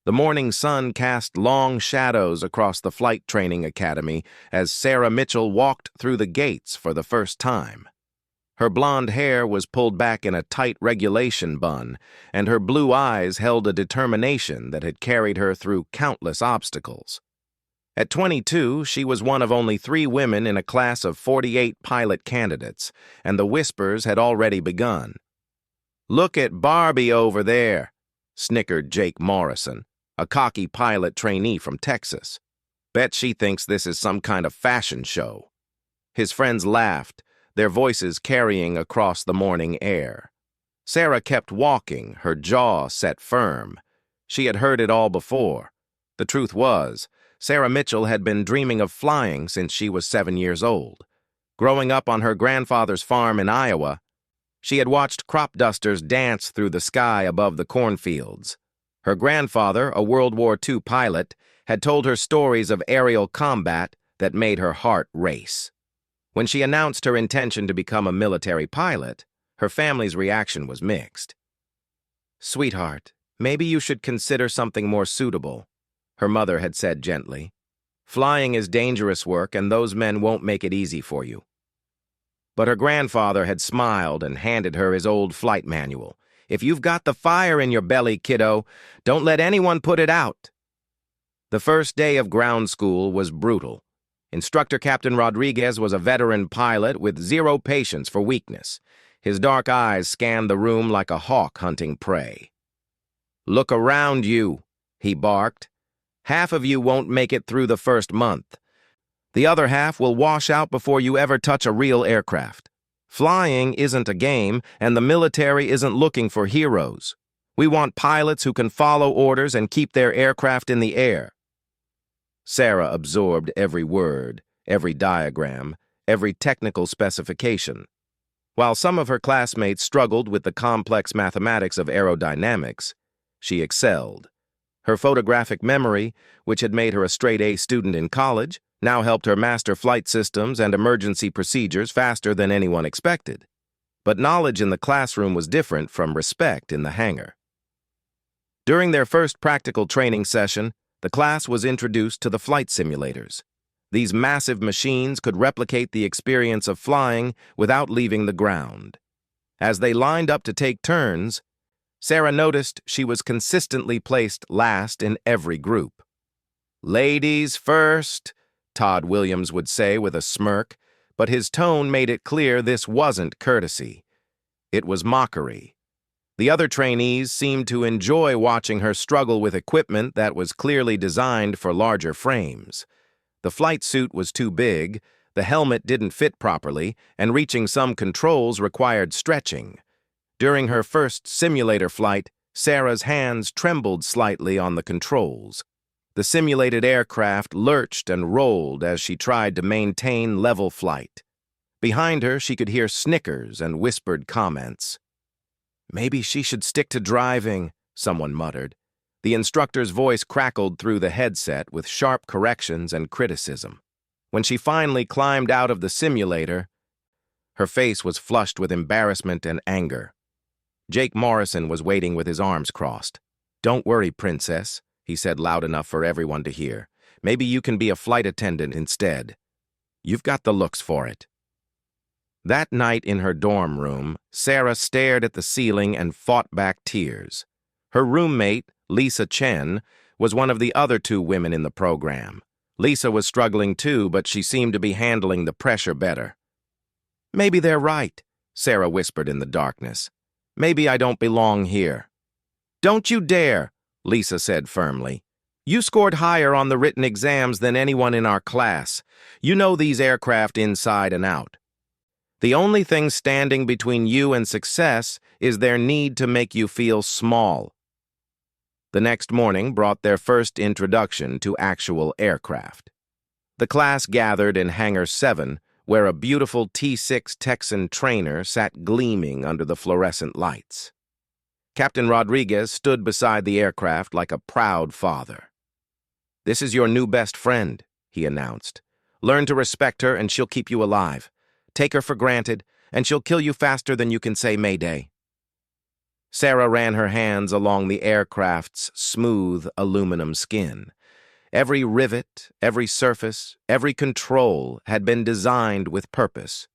The morning sun cast long shadows across the flight training academy as Sarah Mitchell walked through the gates for the first time. Her blonde hair was pulled back in a tight regulation bun, and her blue eyes held a determination that had carried her through countless obstacles. At 22, she was one of only 3 women in a class of 48 pilot candidates, and the whispers had already begun. "Look at Barbie over there," snickered Jake Morrison, a cocky pilot trainee from Texas. "Bet she thinks this is some kind of fashion show." His friends laughed, their voices carrying across the morning air. Sarah kept walking, her jaw set firm. She had heard it all before. The truth was, Sarah Mitchell had been dreaming of flying since she was 7 years old. Growing up on her grandfather's farm in Iowa, she had watched crop dusters dance through the sky above the cornfields. Her grandfather, a World War II pilot, had told her stories of aerial combat that made her heart race. When she announced her intention to become a military pilot, her family's reaction was mixed. "Sweetheart, maybe you should consider something more suitable," her mother had said gently. "Flying is dangerous work, and those men won't make it easy for you." But her grandfather had smiled and handed her his old flight manual. "If you've got the fire in your belly, kiddo, don't let anyone put it out." The first day of ground school was brutal. Instructor Captain Rodriguez was a veteran pilot with zero patience for weakness. His dark eyes scanned the room like a hawk hunting prey. "Look around you," he barked. "Half of you won't make it through the first month. The other half will wash out before you ever touch a real aircraft. Flying isn't a game, and the military isn't looking for heroes. We want pilots who can follow orders and keep their aircraft in the air." Sarah absorbed every word, every diagram, every technical specification. While some of her classmates struggled with the complex mathematics of aerodynamics, she excelled. Her photographic memory, which had made her a straight-A student in college, now helped her master flight systems and emergency procedures faster than anyone expected. But knowledge in the classroom was different from respect in the hangar. During their first practical training session, the class was introduced to the flight simulators. These massive machines could replicate the experience of flying without leaving the ground. As they lined up to take turns, Sarah noticed she was consistently placed last in every group. "Ladies first," Todd Williams would say with a smirk, but his tone made it clear this wasn't courtesy. It was mockery. The other trainees seemed to enjoy watching her struggle with equipment that was clearly designed for larger frames. The flight suit was too big, the helmet didn't fit properly, and reaching some controls required stretching. During her first simulator flight, Sarah's hands trembled slightly on the controls. The simulated aircraft lurched and rolled as she tried to maintain level flight. Behind her, she could hear snickers and whispered comments. "Maybe she should stick to driving," someone muttered. The instructor's voice crackled through the headset with sharp corrections and criticism. When she finally climbed out of the simulator, her face was flushed with embarrassment and anger. Jake Morrison was waiting with his arms crossed. "Don't worry, princess," he said loud enough for everyone to hear. "Maybe you can be a flight attendant instead. You've got the looks for it." That night in her dorm room, Sarah stared at the ceiling and fought back tears. Her roommate, Lisa Chen, was one of the other 2 women in the program. Lisa was struggling too, but she seemed to be handling the pressure better. "Maybe they're right," Sarah whispered in the darkness. "Maybe I don't belong here." "Don't you dare," Lisa said firmly. "You scored higher on the written exams than anyone in our class. You know these aircraft inside and out. The only thing standing between you and success is their need to make you feel small." The next morning brought their first introduction to actual aircraft. The class gathered in Hangar 7, where a beautiful T-6 Texan trainer sat gleaming under the fluorescent lights. Captain Rodriguez stood beside the aircraft like a proud father. "This is your new best friend," he announced. "Learn to respect her and she'll keep you alive. Take her for granted, and she'll kill you faster than you can say Mayday." Sarah ran her hands along the aircraft's smooth aluminum skin. Every rivet, every surface, every control had been designed with purpose.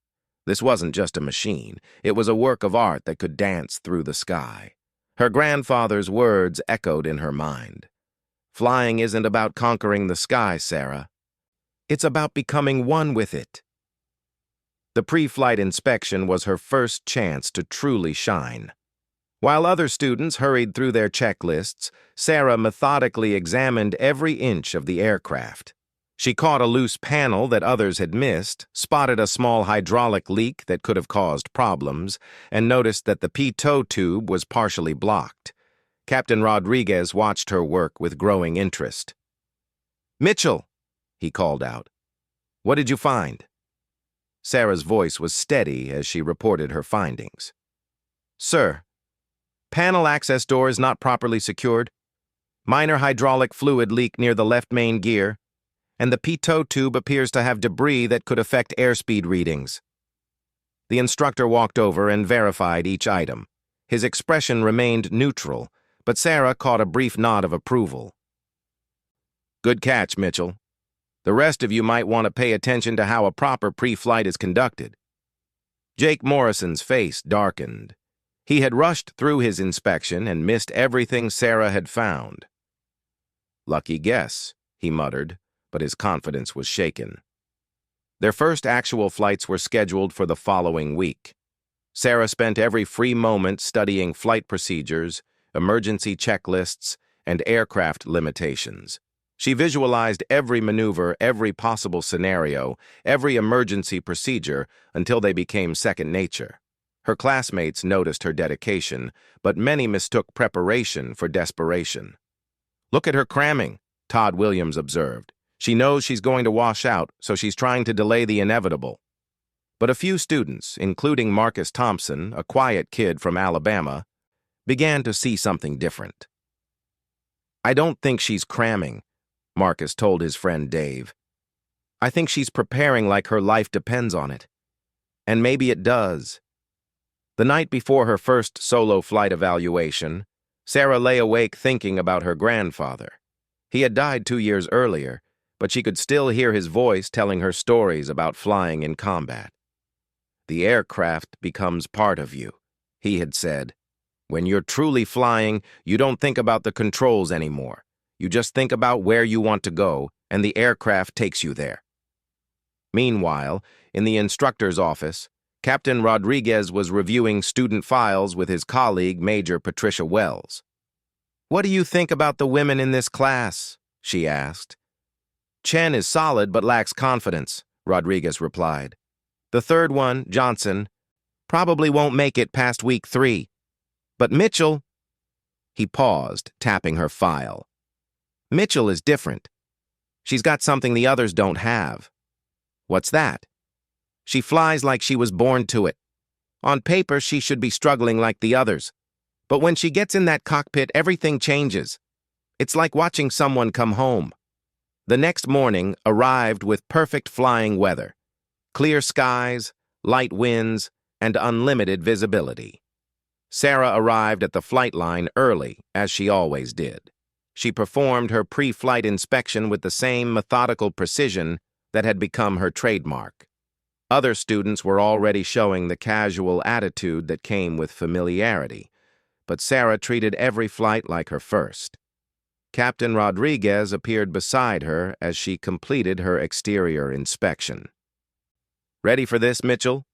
This wasn't just a machine. It was a work of art that could dance through the sky. Her grandfather's words echoed in her mind. Flying isn't about conquering the sky, Sarah. It's about becoming one with it. The pre-flight inspection was her first chance to truly shine. While other students hurried through their checklists, Sarah methodically examined every inch of the aircraft. She caught a loose panel that others had missed, spotted a small hydraulic leak that could have caused problems, and noticed that the pitot tube was partially blocked. Captain Rodriguez watched her work with growing interest. "Mitchell," he called out, "what did you find?" Sarah's voice was steady as she reported her findings. "Sir, panel access door is not properly secured. Minor hydraulic fluid leak near the left main gear, and the pitot tube appears to have debris that could affect airspeed readings." The instructor walked over and verified each item. His expression remained neutral, but Sarah caught a brief nod of approval. "Good catch, Mitchell. The rest of you might want to pay attention to how a proper pre-flight is conducted." Jake Morrison's face darkened. He had rushed through his inspection and missed everything Sarah had found. "Lucky guess," he muttered, but his confidence was shaken. Their first actual flights were scheduled for the following week. Sarah spent every free moment studying flight procedures, emergency checklists, and aircraft limitations. She visualized every maneuver, every possible scenario, every emergency procedure until they became second nature. Her classmates noticed her dedication, but many mistook preparation for desperation. "Look at her cramming," Todd Williams observed. "She knows she's going to wash out, so she's trying to delay the inevitable." But a few students, including Marcus Thompson, a quiet kid from Alabama, began to see something different. "I don't think she's cramming," Marcus told his friend Dave. "I think she's preparing like her life depends on it. And maybe it does." The night before her first solo flight evaluation, Sarah lay awake thinking about her grandfather. He had died 2 years earlier, but she could still hear his voice telling her stories about flying in combat. "The aircraft becomes part of you," he had said. "When you're truly flying, you don't think about the controls anymore. You just think about where you want to go, and the aircraft takes you there." Meanwhile, in the instructor's office, Captain Rodriguez was reviewing student files with his colleague, Major Patricia Wells. "What do you think about the women in this class?" she asked. "Chen is solid but lacks confidence," Rodriguez replied. "The third one, Johnson, probably won't make it past week 3. But Mitchell—" He paused, tapping her file. "Mitchell is different. She's got something the others don't have." "What's that?" "She flies like she was born to it. On paper, she should be struggling like the others. But when she gets in that cockpit, everything changes. It's like watching someone come home." The next morning arrived with perfect flying weather. Clear skies, light winds, and unlimited visibility. Sarah arrived at the flight line early, as she always did. She performed her pre-flight inspection with the same methodical precision that had become her trademark. Other students were already showing the casual attitude that came with familiarity, but Sarah treated every flight like her first. Captain Rodriguez appeared beside her as she completed her exterior inspection. "Ready for this, Mitchell?"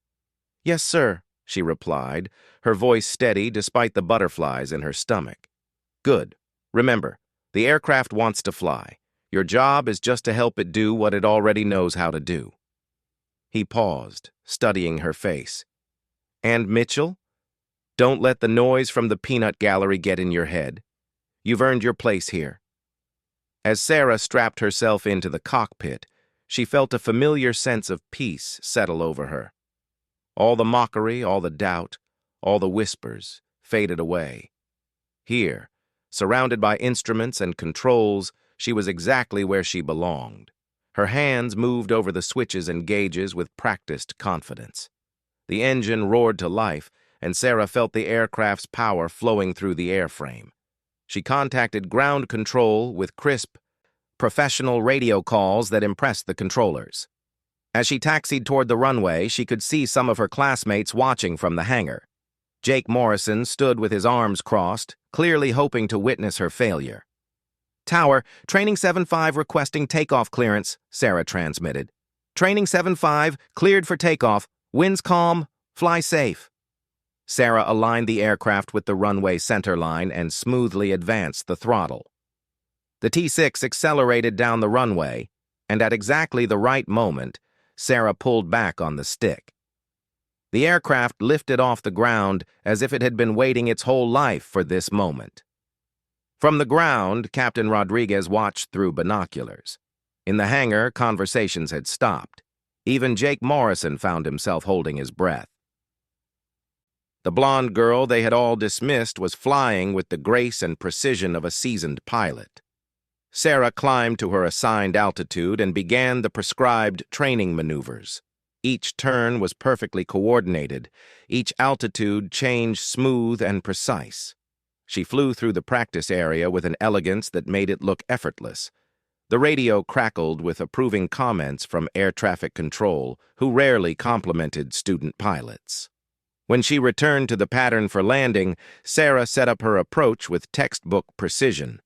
"Yes, sir," she replied, her voice steady despite the butterflies in her stomach. "Good. Remember, the aircraft wants to fly. Your job is just to help it do what it already knows how to do." He paused, studying her face. "And Mitchell? Don't let the noise from the peanut gallery get in your head. You've earned your place here." As Sarah strapped herself into the cockpit, she felt a familiar sense of peace settle over her. All the mockery, all the doubt, all the whispers faded away. Here, surrounded by instruments and controls, she was exactly where she belonged. Her hands moved over the switches and gauges with practiced confidence. The engine roared to life, and Sarah felt the aircraft's power flowing through the airframe. She contacted ground control with crisp, professional radio calls that impressed the controllers. As she taxied toward the runway, she could see some of her classmates watching from the hangar. Jake Morrison stood with his arms crossed, clearly hoping to witness her failure. "Tower, Training 7-5 requesting takeoff clearance," Sarah transmitted. "Training 7-5, cleared for takeoff. Winds calm, fly safe." Sarah aligned the aircraft with the runway centerline and smoothly advanced the throttle. The T-6 accelerated down the runway, and at exactly the right moment, Sarah pulled back on the stick. The aircraft lifted off the ground as if it had been waiting its whole life for this moment. From the ground, Captain Rodriguez watched through binoculars. In the hangar, conversations had stopped. Even Jake Morrison found himself holding his breath. The blonde girl they had all dismissed was flying with the grace and precision of a seasoned pilot. Sarah climbed to her assigned altitude and began the prescribed training maneuvers. Each turn was perfectly coordinated, each altitude change smooth and precise. She flew through the practice area with an elegance that made it look effortless. The radio crackled with approving comments from air traffic control, who rarely complimented student pilots. When she returned to the pattern for landing, Sarah set up her approach with textbook precision.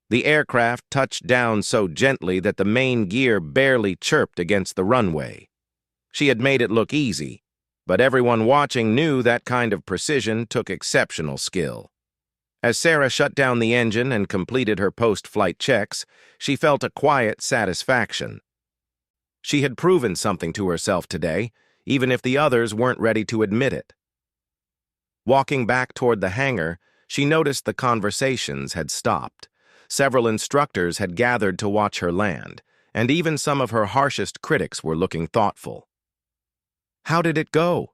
The aircraft touched down so gently that the main gear barely chirped against the runway. She had made it look easy, but everyone watching knew that kind of precision took exceptional skill. As Sarah shut down the engine and completed her post-flight checks, she felt a quiet satisfaction. She had proven something to herself today, even if the others weren't ready to admit it. Walking back toward the hangar, she noticed the conversations had stopped. Several instructors had gathered to watch her land, and even some of her harshest critics were looking thoughtful. "How did it go?"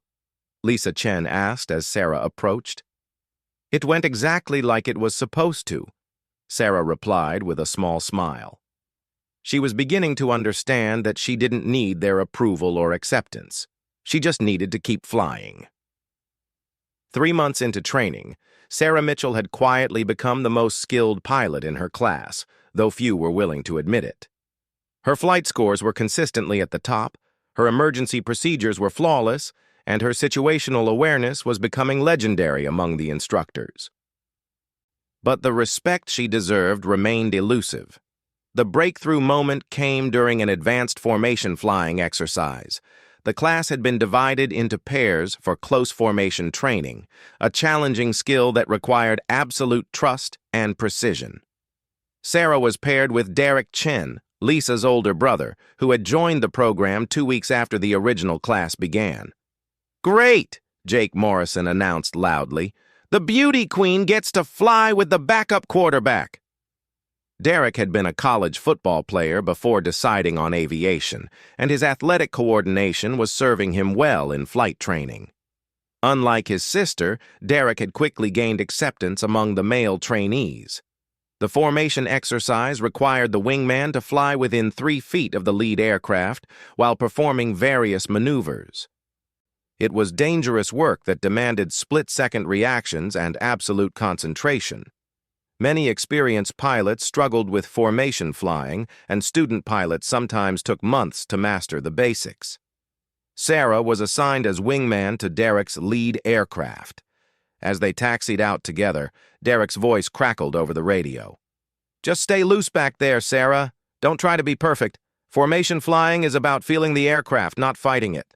Lisa Chen asked as Sarah approached. "It went exactly like it was supposed to," Sarah replied with a small smile. She was beginning to understand that she didn't need their approval or acceptance. She just needed to keep flying. 3 months into training, Sarah Mitchell had quietly become the most skilled pilot in her class, though few were willing to admit it. Her flight scores were consistently at the top, her emergency procedures were flawless, and her situational awareness was becoming legendary among the instructors. But the respect she deserved remained elusive. The breakthrough moment came during an advanced formation flying exercise. The class had been divided into pairs for close formation training, a challenging skill that required absolute trust and precision. Sarah was paired with Derek Chen, Lisa's older brother, who had joined the program 2 weeks after the original class began. "Great!" Jake Morrison announced loudly. "The beauty queen gets to fly with the backup quarterback." Derek had been a college football player before deciding on aviation, and his athletic coordination was serving him well in flight training. Unlike his sister, Derek had quickly gained acceptance among the male trainees. The formation exercise required the wingman to fly within 3 feet of the lead aircraft while performing various maneuvers. It was dangerous work that demanded split-second reactions and absolute concentration. Many experienced pilots struggled with formation flying, and student pilots sometimes took months to master the basics. Sarah was assigned as wingman to Derek's lead aircraft. As they taxied out together, Derek's voice crackled over the radio. "Just stay loose back there, Sarah. Don't try to be perfect. Formation flying is about feeling the aircraft, not fighting it."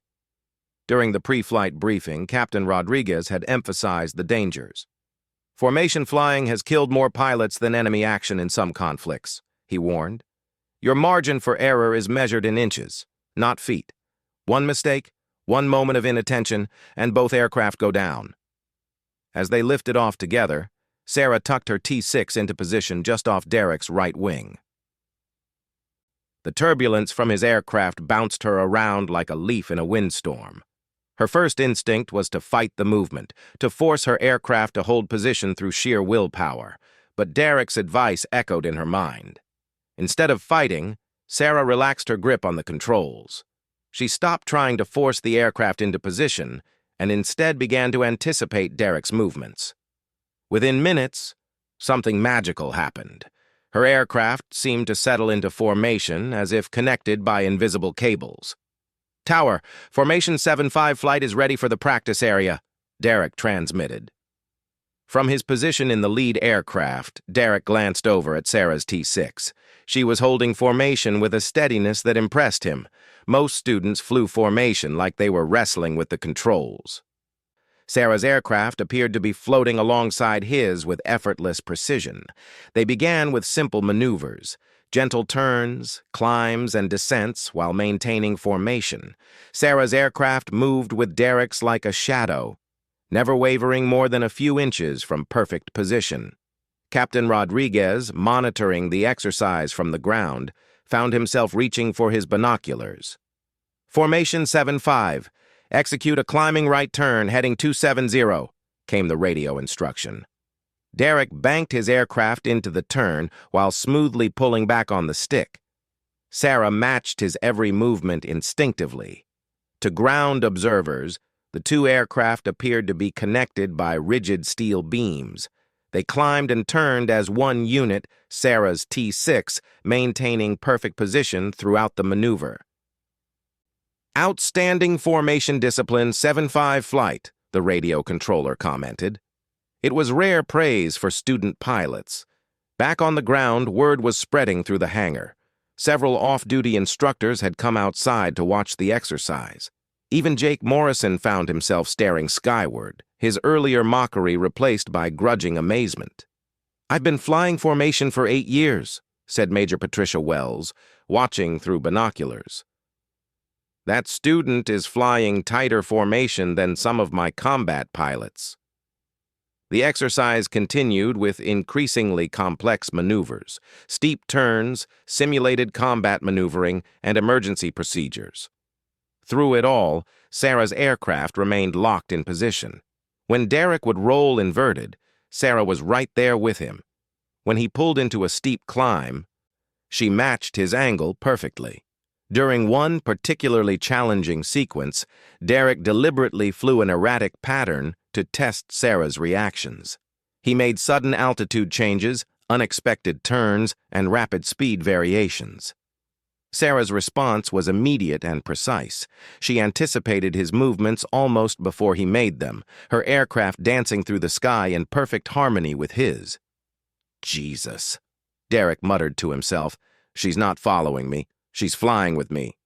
During the pre-flight briefing, Captain Rodriguez had emphasized the dangers. "Formation flying has killed more pilots than enemy action in some conflicts," he warned. "Your margin for error is measured in inches, not feet. One mistake, one moment of inattention, and both aircraft go down." As they lifted off together, Sarah tucked her T-6 into position just off Derek's right wing. The turbulence from his aircraft bounced her around like a leaf in a windstorm. Her first instinct was to fight the movement, to force her aircraft to hold position through sheer willpower, but Derek's advice echoed in her mind. Instead of fighting, Sarah relaxed her grip on the controls. She stopped trying to force the aircraft into position and instead began to anticipate Derek's movements. Within minutes, something magical happened. Her aircraft seemed to settle into formation as if connected by invisible cables. "Tower, Formation 7-5 flight is ready for the practice area," Derek transmitted. From his position in the lead aircraft, Derek glanced over at Sarah's T-6. She was holding formation with a steadiness that impressed him. Most students flew formation like they were wrestling with the controls. Sarah's aircraft appeared to be floating alongside his with effortless precision. They began with simple maneuvers, gentle turns, climbs, and descents while maintaining formation. Sarah's aircraft moved with Derek's like a shadow, never wavering more than a few inches from perfect position. Captain Rodriguez, monitoring the exercise from the ground, found himself reaching for his binoculars. "Formation 7-5. Execute a climbing right turn heading 270, came the radio instruction. Derek banked his aircraft into the turn while smoothly pulling back on the stick. Sarah matched his every movement instinctively. To ground observers, the two aircraft appeared to be connected by rigid steel beams. They climbed and turned as one unit, Sarah's T-6, maintaining perfect position throughout the maneuver. "Outstanding formation discipline 7-5 flight," the radio controller commented. It was rare praise for student pilots. Back on the ground, word was spreading through the hangar. Several off-duty instructors had come outside to watch the exercise. Even Jake Morrison found himself staring skyward, his earlier mockery replaced by grudging amazement. "I've been flying formation for 8 years, said Major Patricia Wells, watching through binoculars. "That student is flying tighter formation than some of my combat pilots." The exercise continued with increasingly complex maneuvers, steep turns, simulated combat maneuvering, and emergency procedures. Through it all, Sarah's aircraft remained locked in position. When Derek would roll inverted, Sarah was right there with him. When he pulled into a steep climb, she matched his angle perfectly. During one particularly challenging sequence, Derek deliberately flew an erratic pattern to test Sarah's reactions. He made sudden altitude changes, unexpected turns, and rapid speed variations. Sarah's response was immediate and precise. She anticipated his movements almost before he made them, her aircraft dancing through the sky in perfect harmony with his. "Jesus," Derek muttered to himself. "She's not following me. She's flying with me."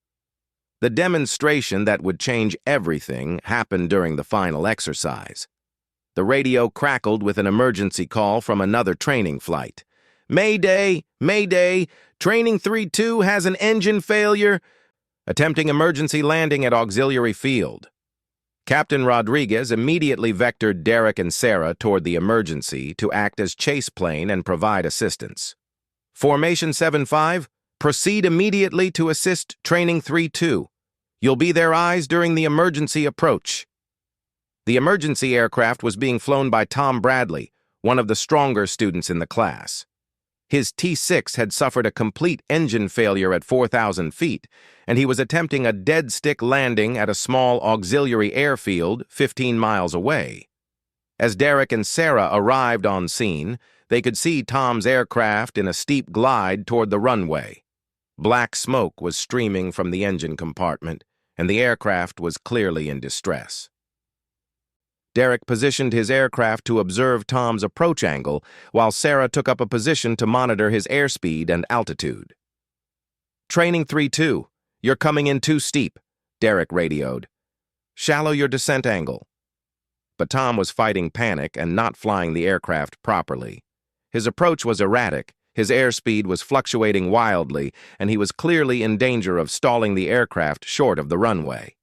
The demonstration that would change everything happened during the final exercise. The radio crackled with an emergency call from another training flight. "Mayday! Mayday! Training 3-2 has an engine failure. Attempting emergency landing at auxiliary field." Captain Rodriguez immediately vectored Derek and Sarah toward the emergency to act as chase plane and provide assistance. "Formation 7-5, proceed immediately to assist Training 3-2. You'll be their eyes during the emergency approach." The emergency aircraft was being flown by Tom Bradley, one of the stronger students in the class. His T-6 had suffered a complete engine failure at 4,000 feet, and he was attempting a dead-stick landing at a small auxiliary airfield 15 miles away. As Derek and Sarah arrived on scene, they could see Tom's aircraft in a steep glide toward the runway. Black smoke was streaming from the engine compartment, and the aircraft was clearly in distress. Derek positioned his aircraft to observe Tom's approach angle, while Sarah took up a position to monitor his airspeed and altitude. "Training 3-2, you're coming in too steep," Derek radioed. "Shallow your descent angle." But Tom was fighting panic and not flying the aircraft properly. His approach was erratic, his airspeed was fluctuating wildly, and he was clearly in danger of stalling the aircraft short of the runway.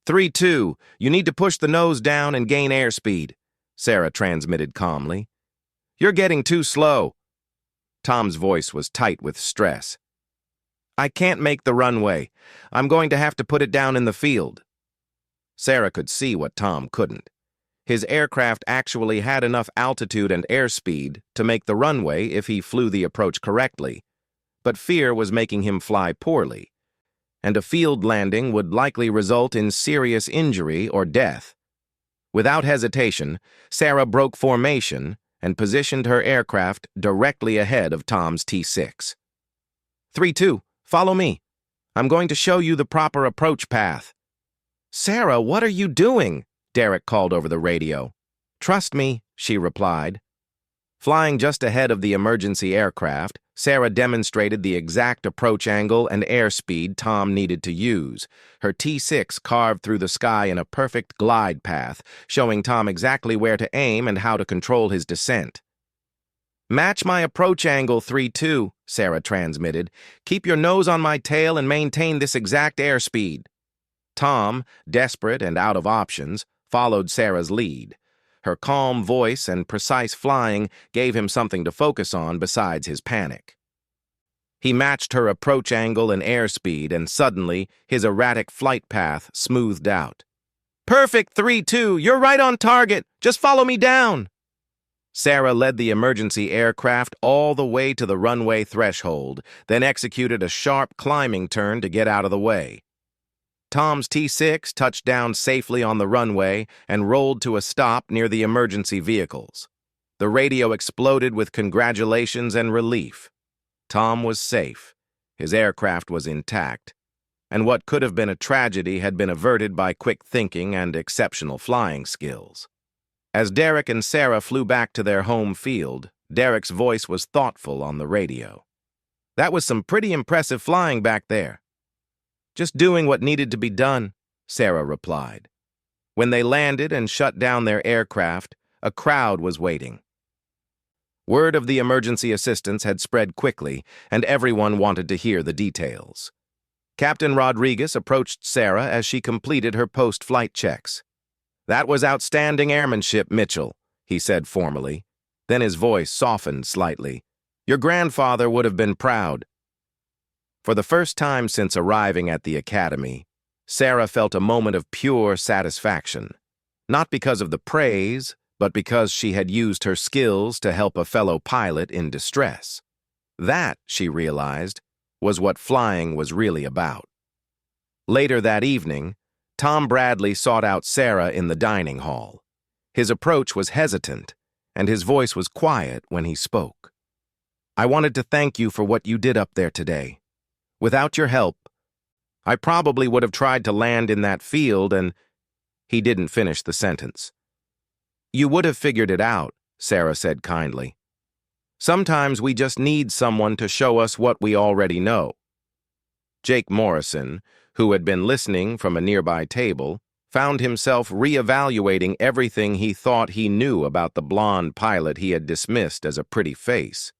3-2, you need to push the nose down and gain airspeed, Sarah transmitted calmly. "You're getting too slow." Tom's voice was tight with stress. "I can't make the runway. I'm going to have to put it down in the field." Sarah could see what Tom couldn't. His aircraft actually had enough altitude and airspeed to make the runway if he flew the approach correctly, but fear was making him fly poorly. and a field landing would likely result in serious injury or death. Without hesitation, Sarah broke formation and positioned her aircraft directly ahead of Tom's T-6. 3-2, follow me. I'm going to show you the proper approach path. Sarah, what are you doing? Derek called over the radio. Trust me, she replied. Flying just ahead of the emergency aircraft, Sarah demonstrated the exact approach angle and airspeed Tom needed to use. Her T-6 carved through the sky in a perfect glide path, showing Tom exactly where to aim and how to control his descent. Match my approach angle, 3-2, Sarah transmitted. Keep your nose on my tail and maintain this exact airspeed. Tom, desperate and out of options, followed Sarah's lead. Her calm voice and precise flying gave him something to focus on besides his panic. He matched her approach angle and airspeed, and suddenly his erratic flight path smoothed out. Perfect, 3-2, you're right on target. Just follow me down. Sarah led the emergency aircraft all the way to the runway threshold, then executed a sharp climbing turn to get out of the way. Tom's T-6 touched down safely on the runway and rolled to a stop near the emergency vehicles. The radio exploded with congratulations and relief. Tom was safe, his aircraft was intact, and what could have been a tragedy had been averted by quick thinking and exceptional flying skills. As Derek and Sarah flew back to their home field, Derek's voice was thoughtful on the radio. That was some pretty impressive flying back there. Just doing what needed to be done, Sarah replied. When they landed and shut down their aircraft, a crowd was waiting. Word of the emergency assistance had spread quickly, and everyone wanted to hear the details. Captain Rodriguez approached Sarah as she completed her post-flight checks. That was outstanding airmanship, Mitchell, he said formally. Then his voice softened slightly. Your grandfather would have been proud. For the first time since arriving at the academy, Sarah felt a moment of pure satisfaction, not because of the praise, but because she had used her skills to help a fellow pilot in distress. That, she realized, was what flying was really about. Later that evening, Tom Bradley sought out Sarah in the dining hall. His approach was hesitant, and his voice was quiet when he spoke. I wanted to thank you for what you did up there today. Without your help, I probably would have tried to land in that field and... He didn't finish the sentence. You would have figured it out, Sarah said kindly. Sometimes we just need someone to show us what we already know. Jake Morrison, who had been listening from a nearby table, found himself reevaluating everything he thought he knew about the blonde pilot he had dismissed as a pretty face.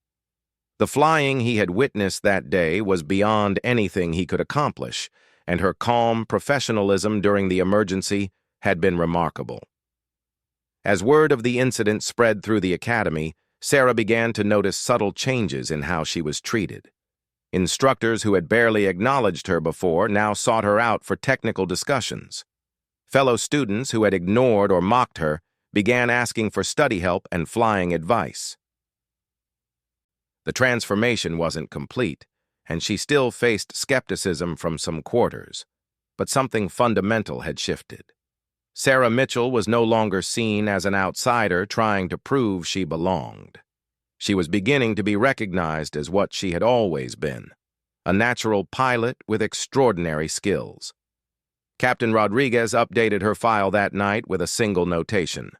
The flying he had witnessed that day was beyond anything he could accomplish, and her calm professionalism during the emergency had been remarkable. As word of the incident spread through the academy, Sarah began to notice subtle changes in how she was treated. Instructors who had barely acknowledged her before now sought her out for technical discussions. Fellow students who had ignored or mocked her began asking for study help and flying advice. The transformation wasn't complete, and she still faced skepticism from some quarters, but something fundamental had shifted. Sarah Mitchell was no longer seen as an outsider trying to prove she belonged. She was beginning to be recognized as what she had always been, a natural pilot with extraordinary skills. Captain Rodriguez updated her file that night with a single notation.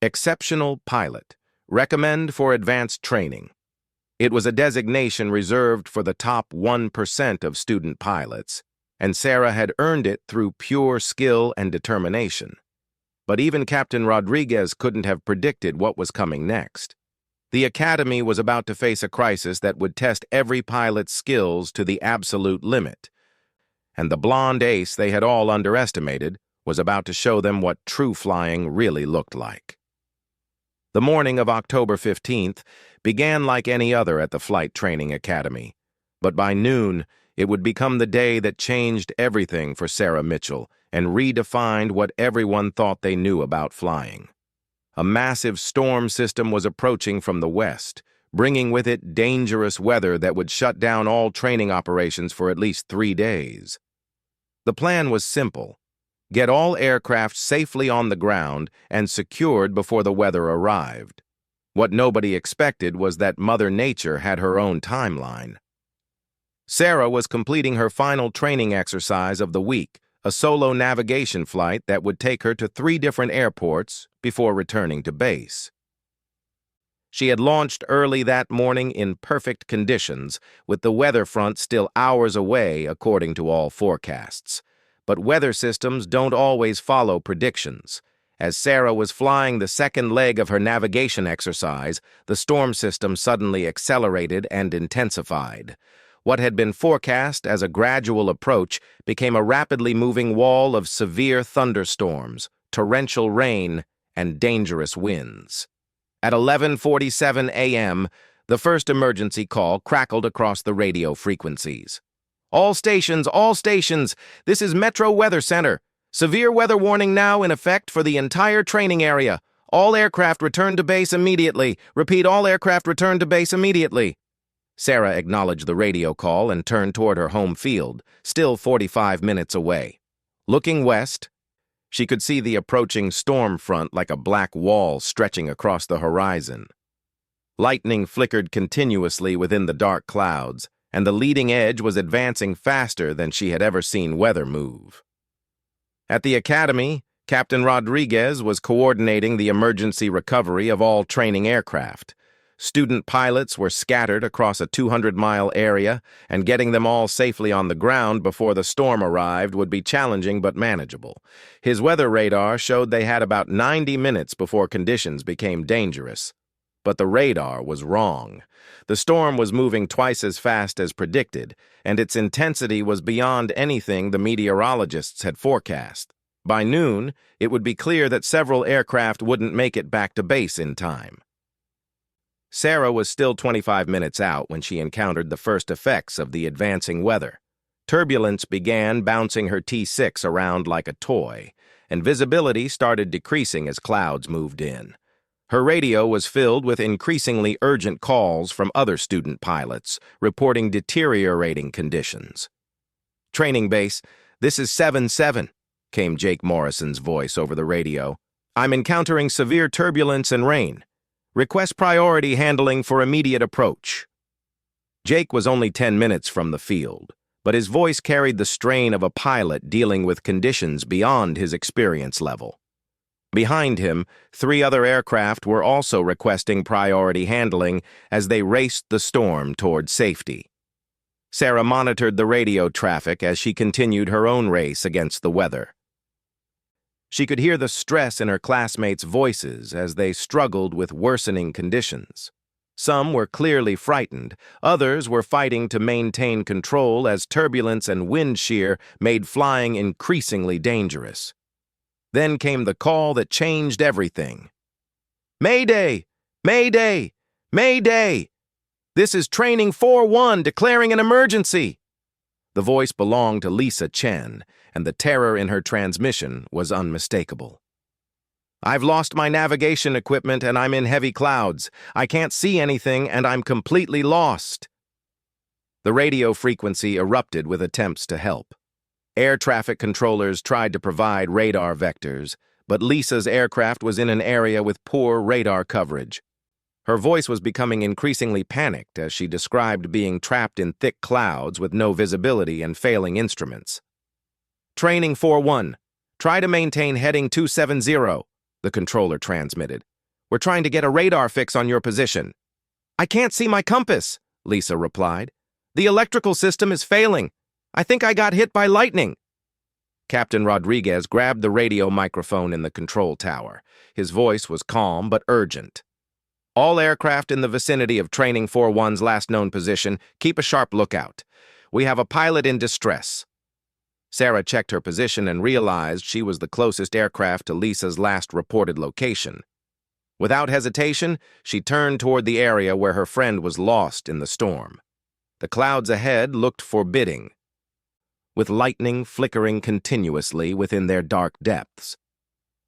Exceptional pilot. Recommend for advanced training. It was a designation reserved for the top 1% of student pilots, and Sarah had earned it through pure skill and determination. But even Captain Rodriguez couldn't have predicted what was coming next. The Academy was about to face a crisis that would test every pilot's skills to the absolute limit, and the blonde ace they had all underestimated was about to show them what true flying really looked like. The morning of October 15th began like any other at the Flight Training Academy, but by noon it would become the day that changed everything for Sarah Mitchell and redefined what everyone thought they knew about flying. A massive storm system was approaching from the west, bringing with it dangerous weather that would shut down all training operations for at least 3 days. The plan was simple: get all aircraft safely on the ground and secured before the weather arrived. What nobody expected was that Mother Nature had her own timeline. Sarah was completing her final training exercise of the week, a solo navigation flight that would take her to 3 different airports before returning to base. She had launched early that morning in perfect conditions, with the weather front still hours away according to all forecasts. But weather systems don't always follow predictions. As Sarah was flying the second leg of her navigation exercise, the storm system suddenly accelerated and intensified. What had been forecast as a gradual approach became a rapidly moving wall of severe thunderstorms, torrential rain, and dangerous winds. At 11:47 a.m., the first emergency call crackled across the radio frequencies. All stations, this is Metro Weather Center. Severe weather warning now in effect for the entire training area. All aircraft return to base immediately. Repeat, all aircraft return to base immediately. Sarah acknowledged the radio call and turned toward her home field, still 45 minutes away. Looking west, she could see the approaching storm front like a black wall stretching across the horizon. Lightning flickered continuously within the dark clouds, and the leading edge was advancing faster than she had ever seen weather move. At the academy, Captain Rodriguez was coordinating the emergency recovery of all training aircraft. Student pilots were scattered across a 200-mile area, and getting them all safely on the ground before the storm arrived would be challenging but manageable. His weather radar showed they had about 90 minutes before conditions became dangerous. But the radar was wrong. The storm was moving twice as fast as predicted, and its intensity was beyond anything the meteorologists had forecast. By noon, it would be clear that several aircraft wouldn't make it back to base in time. Sarah was still 25 minutes out when she encountered the first effects of the advancing weather. Turbulence began bouncing her T-6 around like a toy, and visibility started decreasing as clouds moved in. Her radio was filled with increasingly urgent calls from other student pilots, reporting deteriorating conditions. "Training base, this is 7-7, came Jake Morrison's voice over the radio. "I'm encountering severe turbulence and rain. Request priority handling for immediate approach." Jake was only 10 minutes from the field, but his voice carried the strain of a pilot dealing with conditions beyond his experience level. Behind him, 3 other aircraft were also requesting priority handling as they raced the storm toward safety. Sarah monitored the radio traffic as she continued her own race against the weather. She could hear the stress in her classmates' voices as they struggled with worsening conditions. Some were clearly frightened, others were fighting to maintain control as turbulence and wind shear made flying increasingly dangerous. Then came the call that changed everything. "Mayday! Mayday! Mayday! This is Training 4-1 declaring an emergency!" The voice belonged to Lisa Chen, and the terror in her transmission was unmistakable. "I've lost my navigation equipment and I'm in heavy clouds. I can't see anything and I'm completely lost." The radio frequency erupted with attempts to help. Air traffic controllers tried to provide radar vectors, but Lisa's aircraft was in an area with poor radar coverage. Her voice was becoming increasingly panicked as she described being trapped in thick clouds with no visibility and failing instruments. "Training 4-1. Try to maintain heading 270, the controller transmitted. "We're trying to get a radar fix on your position." "I can't see my compass," Lisa replied. "The electrical system is failing. I think I got hit by lightning." Captain Rodriguez grabbed the radio microphone in the control tower. His voice was calm but urgent. "All aircraft in the vicinity of Training 4-1's last known position, keep a sharp lookout. We have a pilot in distress." Sarah checked her position and realized she was the closest aircraft to Lisa's last reported location. Without hesitation, she turned toward the area where her friend was lost in the storm. The clouds ahead looked forbidding, with lightning flickering continuously within their dark depths.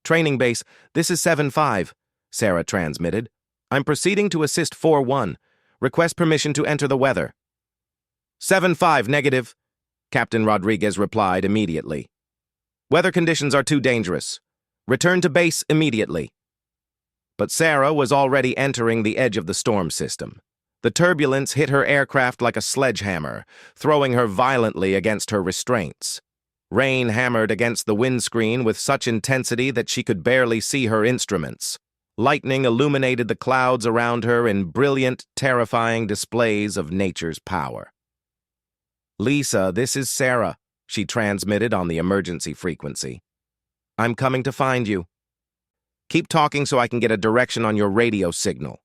"Training base, this is 7-5, Sarah transmitted. "I'm proceeding to assist 4-1. Request permission to enter the weather. 7-5 negative, Captain Rodriguez replied immediately. Weather conditions are too dangerous. Return to base immediately. But Sarah was already entering the edge of the storm system. The turbulence hit her aircraft like a sledgehammer, throwing her violently against her restraints. Rain hammered against the windscreen with such intensity that she could barely see her instruments. Lightning illuminated the clouds around her in brilliant, terrifying displays of nature's power. "Lisa, this is Sarah," she transmitted on the emergency frequency. "I'm coming to find you. Keep talking so I can get a direction on your radio signal."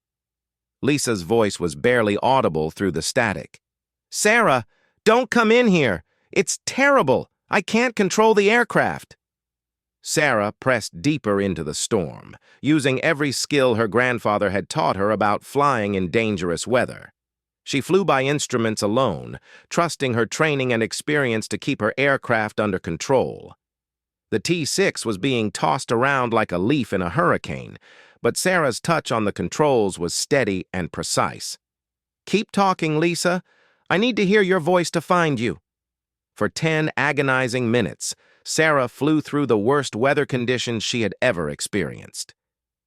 Lisa's voice was barely audible through the static. "Sarah, don't come in here. It's terrible. I can't control the aircraft." Sarah pressed deeper into the storm, using every skill her grandfather had taught her about flying in dangerous weather. She flew by instruments alone, trusting her training and experience to keep her aircraft under control. The T-6 was being tossed around like a leaf in a hurricane, but Sarah's touch on the controls was steady and precise. "Keep talking, Lisa. I need to hear your voice to find you." For 10 agonizing minutes, Sarah flew through the worst weather conditions she had ever experienced.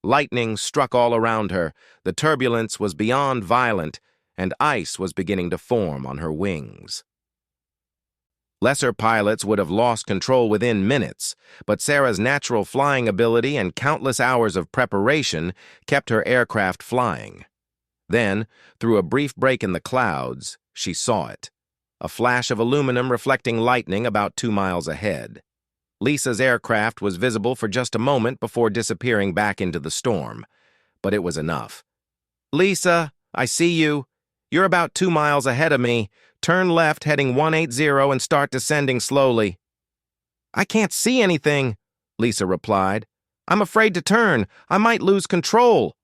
Lightning struck all around her, the turbulence was beyond violent, and ice was beginning to form on her wings. Lesser pilots would have lost control within minutes, but Sarah's natural flying ability and countless hours of preparation kept her aircraft flying. Then, through a brief break in the clouds, she saw it. A flash of aluminum reflecting lightning about 2 miles ahead. Lisa's aircraft was visible for just a moment before disappearing back into the storm, but it was enough. "Lisa, I see you. You're about 2 miles ahead of me. Turn left heading 180 and start descending slowly." "I can't see anything," Lisa replied. "I'm afraid to turn. I might lose control."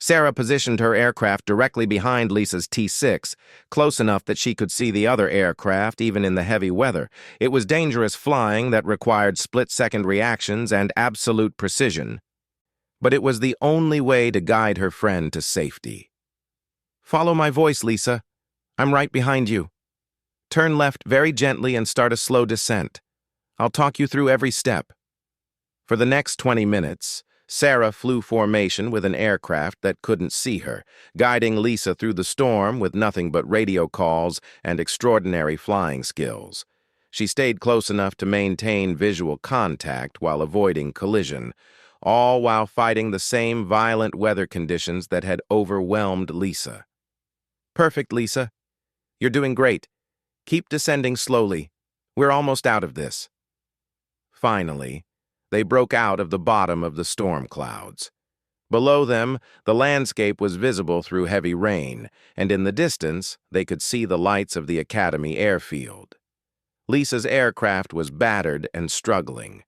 Sarah positioned her aircraft directly behind Lisa's T-6, close enough that she could see the other aircraft even in the heavy weather. It was dangerous flying that required split-second reactions and absolute precision. But it was the only way to guide her friend to safety. "Follow my voice, Lisa. I'm right behind you. Turn left very gently and start a slow descent. I'll talk you through every step." For the next 20 minutes, Sarah flew formation with an aircraft that couldn't see her, guiding Lisa through the storm with nothing but radio calls and extraordinary flying skills. She stayed close enough to maintain visual contact while avoiding collision, all while fighting the same violent weather conditions that had overwhelmed Lisa. "Perfect, Lisa. You're doing great. Keep descending slowly. We're almost out of this." Finally, they broke out of the bottom of the storm clouds. Below them, the landscape was visible through heavy rain, and in the distance, they could see the lights of the Academy airfield. Lisa's aircraft was battered and struggling,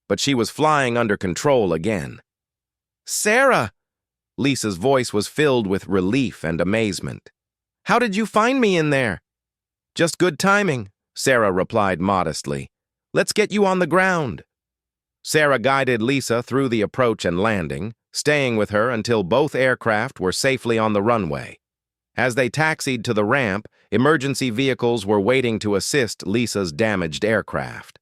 but she was flying under control again. "Sarah!" Lisa's voice was filled with relief and amazement. "How did you find me in there?" "Just good timing," Sarah replied modestly. "Let's get you on the ground." Sarah guided Lisa through the approach and landing, staying with her until both aircraft were safely on the runway. As they taxied to the ramp, emergency vehicles were waiting to assist Lisa's damaged aircraft.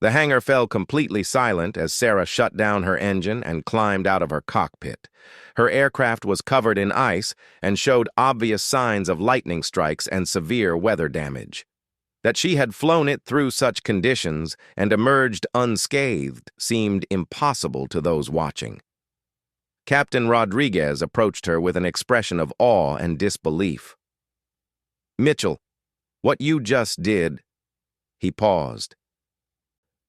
The hangar fell completely silent as Sarah shut down her engine and climbed out of her cockpit. Her aircraft was covered in ice and showed obvious signs of lightning strikes and severe weather damage. That she had flown it through such conditions and emerged unscathed seemed impossible to those watching. Captain Rodriguez approached her with an expression of awe and disbelief. "Mitchell, what you just did..." He paused,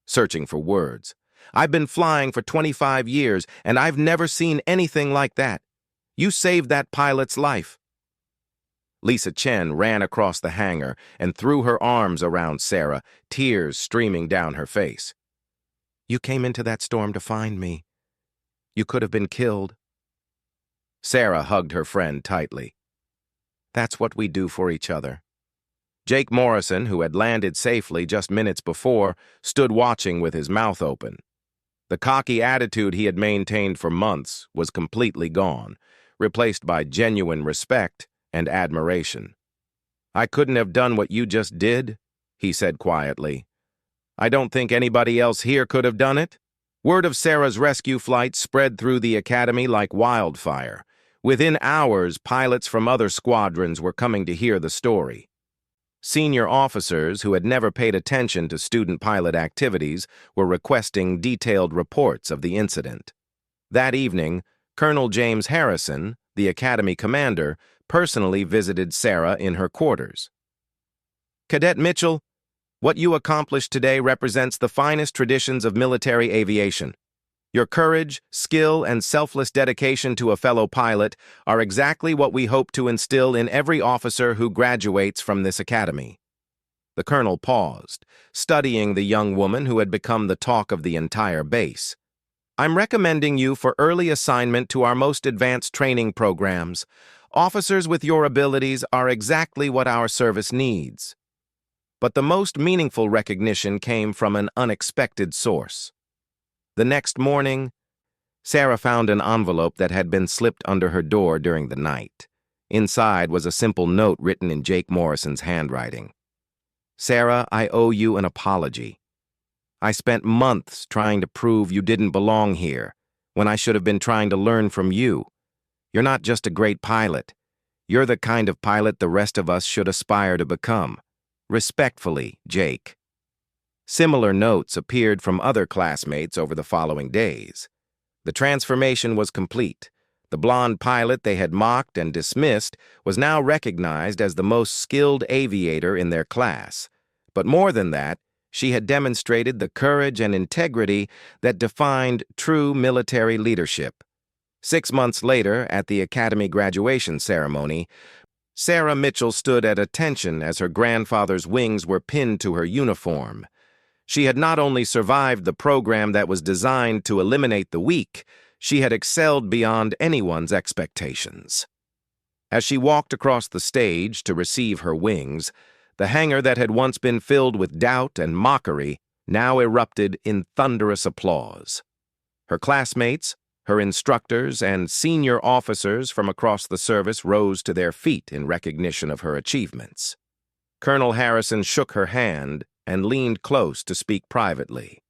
searching for words. "I've been flying for 25 years, and I've never seen anything like that. You saved that pilot's life." Lisa Chen ran across the hangar and threw her arms around Sarah, tears streaming down her face. "You came into that storm to find me. You could have been killed." Sarah hugged her friend tightly. "That's what we do for each other." Jake Morrison, who had landed safely just minutes before, stood watching with his mouth open. The cocky attitude he had maintained for months was completely gone. replaced by genuine respect and admiration. "I couldn't have done what you just did," he said quietly. "I don't think anybody else here could have done it." Word of Sarah's rescue flight spread through the academy like wildfire. Within hours, pilots from other squadrons were coming to hear the story. Senior officers who had never paid attention to student pilot activities were requesting detailed reports of the incident. That evening, Colonel James Harrison, the academy commander, personally visited Sarah in her quarters. "Cadet Mitchell, what you accomplished today represents the finest traditions of military aviation. Your courage, skill, and selfless dedication to a fellow pilot are exactly what we hope to instill in every officer who graduates from this academy." The colonel paused, studying the young woman who had become the talk of the entire base. "I'm recommending you for early assignment to our most advanced training programs. Officers with your abilities are exactly what our service needs." But the most meaningful recognition came from an unexpected source. The next morning, Sarah found an envelope that had been slipped under her door during the night. Inside was a simple note written in Jake Morrison's handwriting. "Sarah, I owe you an apology. I spent months trying to prove you didn't belong here, when I should have been trying to learn from you. You're not just a great pilot. You're the kind of pilot the rest of us should aspire to become. Respectfully, Jake." Similar notes appeared from other classmates over the following days. The transformation was complete. The blonde pilot they had mocked and dismissed was now recognized as the most skilled aviator in their class. But more than that, she had demonstrated the courage and integrity that defined true military leadership. 6 months later, at the academy graduation ceremony, Sarah Mitchell stood at attention as her grandfather's wings were pinned to her uniform. She had not only survived the program that was designed to eliminate the weak, she had excelled beyond anyone's expectations. As she walked across the stage to receive her wings, the hangar that had once been filled with doubt and mockery now erupted in thunderous applause. Her classmates, her instructors, and senior officers from across the service rose to their feet in recognition of her achievements. Colonel Harrison shook her hand and leaned close to speak privately.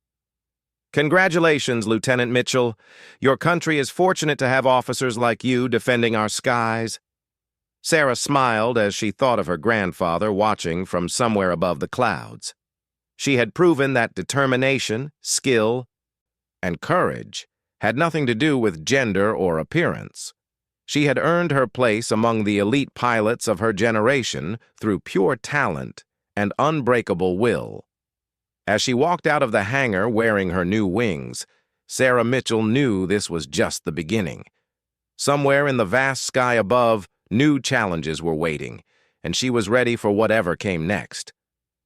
"Congratulations, Lieutenant Mitchell. Your country is fortunate to have officers like you defending our skies." Sarah smiled as she thought of her grandfather watching from somewhere above the clouds. She had proven that determination, skill, and courage had nothing to do with gender or appearance. She had earned her place among the elite pilots of her generation through pure talent and unbreakable will. As she walked out of the hangar wearing her new wings, Sarah Mitchell knew this was just the beginning. Somewhere in the vast sky above, new challenges were waiting, and she was ready for whatever came next.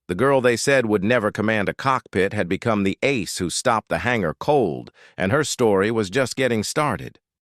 The girl they said would never command a cockpit had become the ace who stopped the hangar cold, and her story was just getting started.